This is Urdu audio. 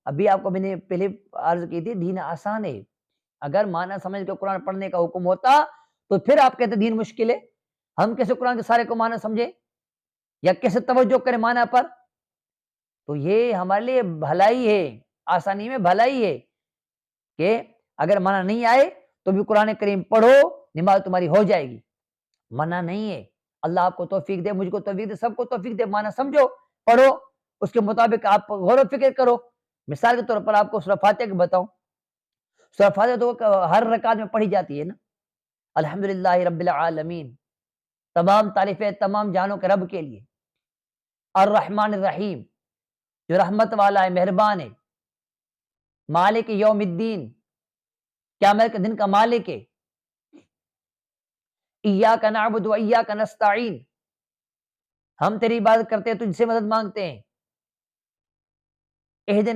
ابھی آپ کو میں نے پہلے عرض کی تھی دین آسان ہے، اگر معنی سمجھ کے قرآن پڑھنے کا حکم ہوتا تو پھر آپ کہتے دین مشکل ہے، ہم کیسے قرآن کے سارے کو معنی سمجھے یا کیسے توجہ کریں معنی پر؟ تو یہ ہمارے لیے بھلائی ہے، آسانی میں بھلائی ہے کہ اگر معنی نہیں آئے تو بھی قرآن کریم پڑھو، نماز تمہاری ہو جائے گی۔ منع نہیں ہے، اللہ آپ کو توفیق دے، مجھ کو توفیق دے، سب کو توفیق دے، معنی سمجھو، پڑھو، اس کے مطابق آپ غور و فکر کرو۔ مثال کے طور پر آپ کو سورہ فاتحہ کی بتاؤں، سورہ فاتحہ تو ہر رکعت میں پڑھی جاتی ہے نا، الحمدللہ رب العالمین، تمام تعریفیں تمام جہانوں کے رب کے لیے، الرحمن الرحیم، جو رحمت والا ہے، مہربان ہے، مالک یوم الدین، قیامت کے دن کا مالک ہے، ایاک نعبد و ایاک نستعین، ہم تیری عبادت کرتے ہیں، تجھ سے مدد مانگتے ہیں، اہدنا